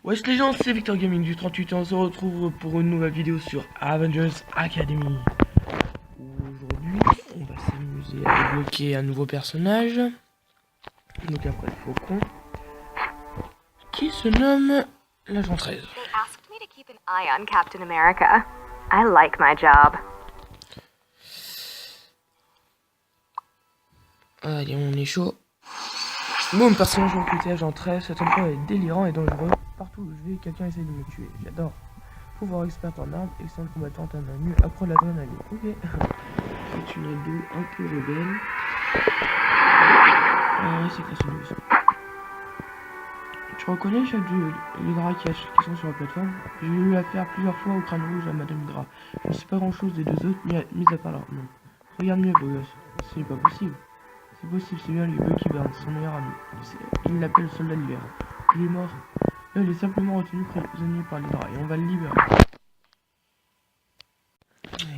Wesh les gens, c'est Victor Gaming du 38 et on se retrouve pour une nouvelle vidéo sur Avengers Academy. Aujourd'hui, on va s'amuser à débloquer un nouveau personnage. Donc après le faucon, qui se nomme l'agent 13. They asked me to keep an eye on Captain America. I like my job. Allez, on est chaud. Boum, personnage recruté, agent 13. Cet emploi est délirant et dangereux. Partout où je vais, quelqu'un essaie de me tuer. J'adore. Pouvoir expert en armes, excellente combattante à main nue, accro de l'adrénaline. Ok. C'est une ado un peu rebelle. C'est classe une mission. Tu reconnais le chef du Hydra qui sont sur la plateforme? J'ai eu affaire plusieurs fois au crâne rouge à Madame Hydra. Je ne sais pas grand chose des deux autres, mis à part leur nom. Regarde mieux, beau gosse. Ce n'est pas possible. C'est possible, c'est bien lui, Bucky Barnes, son meilleur ami. Il l'appelle le soldat libéré. Il est mort. Là, il est simplement retenu prisonnier par l'Hydra et on va le libérer.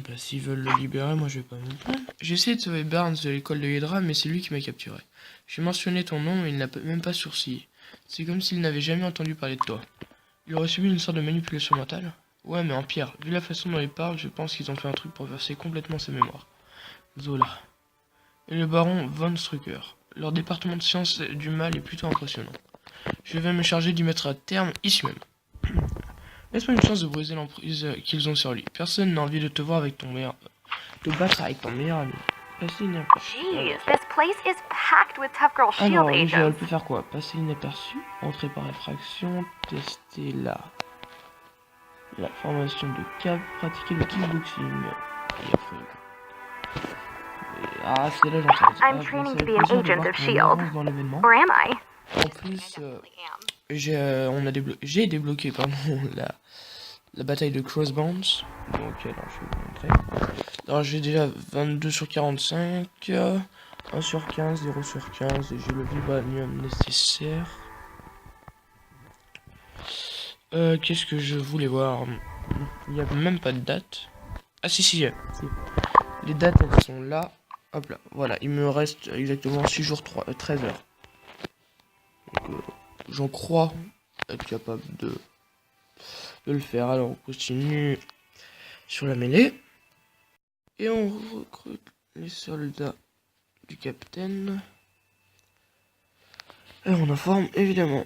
Bah, s'ils veulent le libérer, moi je vais pas me plaindre. J'ai essayé de sauver Barnes de l'école de Hydra, mais c'est lui qui m'a capturé. J'ai mentionné ton nom et il n'a même pas sourcillé. C'est comme s'il n'avait jamais entendu parler de toi. Il aurait subi une sorte de manipulation mentale? Ouais, mais en pire. Vu la façon dont il parle, je pense qu'ils ont fait un truc pour verser complètement sa mémoire. Zola. Et le baron von Strucker. Leur département de sciences du mal est plutôt impressionnant. Je vais me charger d'y mettre un terme ici même. Laisse-moi une chance de briser l'emprise qu'ils ont sur lui. Personne n'a envie de te voir avec ton meilleur... te battre avec ton meilleur ami. Passer inaperçu. Jeez, this place is packed with tough girl shield Alors, elle agents. peut faire quoi? Passer inaperçu, entrer par effraction, tester la formation de cap, pratiquer le kickboxing. Ah, c'est là, j'en sais. I'm training to be an agent of shield. Or am I? En plus, j'ai débloqué pardon, la bataille de Crossbones. Donc, alors, je vais vous montrer. Alors, j'ai déjà 22 sur 45, 1 sur 15, 0 sur 15, et j'ai le vibranium nécessaire. Qu'est-ce que je voulais voir? Il n'y a même pas de date. Ah, si. Les dates, elles sont là. Hop là, voilà, il me reste exactement 6 jours 13 heures. Donc, j'en crois être capable de le faire. Alors, on continue sur la mêlée. Et on recrute les soldats du capitaine. Et on informe, évidemment.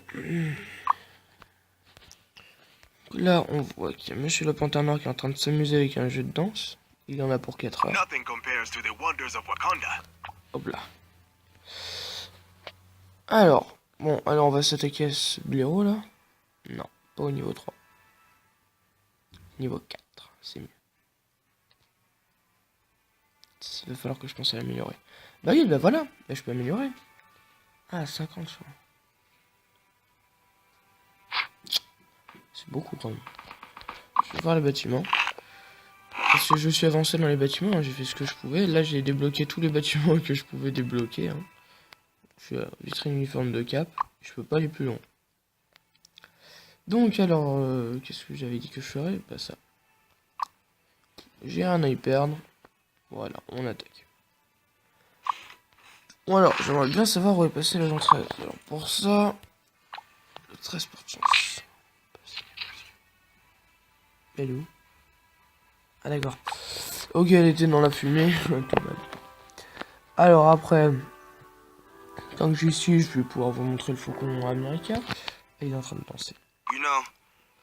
Là, on voit qu'il y a Monsieur le Panthère Noir qui est en train de s'amuser avec un jeu de danse. Il en a pour 4 heures. Hop là. Alors, bon, alors on va s'attaquer à ce blaireau là. Non, pas au niveau 3. Niveau 4, c'est mieux. Il va falloir que je pense à l'améliorer. Bah oui, bah voilà, bah, je peux améliorer. Ah, 50 fois. C'est beaucoup quand même. Je vais voir les bâtiments. Parce que je suis avancé dans les bâtiments, hein, j'ai fait ce que je pouvais. Là, j'ai débloqué tous les bâtiments que je pouvais débloquer. Hein. Je suis à vitrine uniforme de cap. Je peux pas aller plus loin. Donc, alors, qu'est-ce que j'avais dit que je ferais? Pas ça. J'ai un à y perdre. Voilà, on attaque. Bon, alors, j'aimerais bien savoir où est passé l'agent 13. Alors, pour ça, le 13 pour chance. Elle est où? Ah, d'accord. Ok, elle était dans la fumée. Alors, après, tant que j'y suis, je vais pouvoir vous montrer le faucon américain. Et il est en train de danser. You know,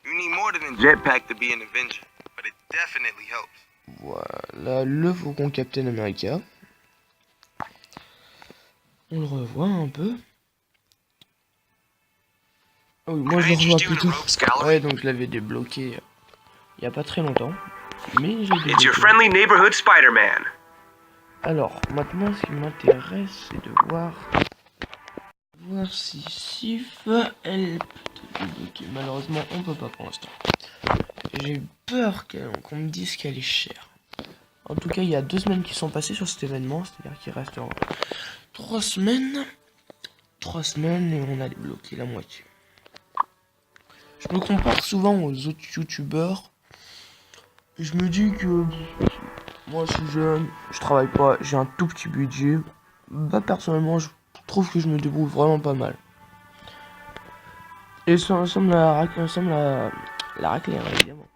you need more than a jetpack to be an Avenger, but it definitely helps. Voilà, le faucon Captain America. On le revoit un peu. Ah oui, moi je le revois plutôt. Ouais, donc je l'avais débloqué il y a pas très longtemps. Mais j'ai It's your friendly neighborhood Spider-Man. Alors, maintenant, ce qui m'intéresse, c'est de voir si Sif, elle peut te débloquer. Malheureusement, on peut pas pour l'instant. J'ai peur qu'on me dise qu'elle est chère. En tout cas, il y a 2 semaines qui sont passées sur cet événement, c'est-à-dire qu'il reste 3 semaines. 3 semaines et on a débloqué la moitié. Je me compare souvent aux autres youtubeurs. Et je me dis que moi je suis jeune, je travaille pas, j'ai un tout petit budget. Bah personnellement je trouve que je me débrouille vraiment pas mal. Et ça ensemble la raclée, hein, évidemment.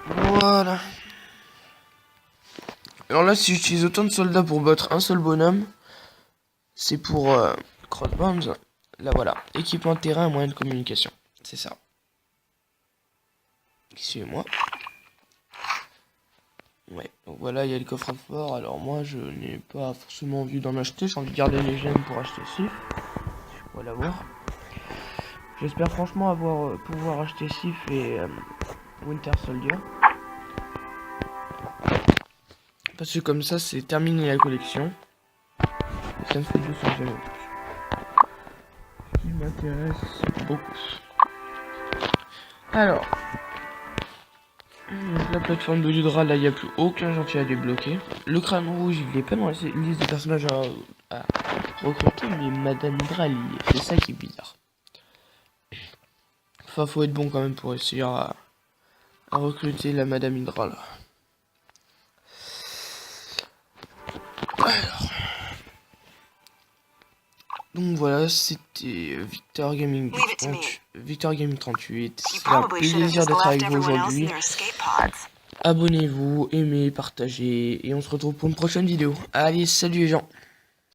Voilà. Alors là, si j'utilise autant de soldats pour battre un seul bonhomme, c'est pour Crossbones. Là voilà, équipement de terrain, moyen de communication. C'est ça. Suivez-moi. Ouais, donc voilà, il y a le coffre-fort. Alors moi, je n'ai pas forcément envie d'en acheter. J'ai envie de garder les gemmes pour acheter Sif. Je pourrais l'avoir. J'espère franchement pouvoir acheter Sif et Winter Soldier. Parce que comme ça, c'est terminé la collection. Et ça me fait 200 gemmes en plus. Ce qui m'intéresse beaucoup. Alors, la plateforme de l'Hydra, là, il n'y a plus aucun gentil à débloquer. Le crâne rouge, il n'est pas dans la liste des personnages à recruter, mais Madame Hydra, elle y est. C'est ça qui est bizarre. Enfin, faut être bon quand même pour essayer à recruter la Madame Hydra, là. Alors. Donc voilà, c'était Victor Gaming 38. C'est un plaisir d'être avec vous aujourd'hui. Abonnez-vous, aimez, partagez, et on se retrouve pour une prochaine vidéo. Allez, salut les gens!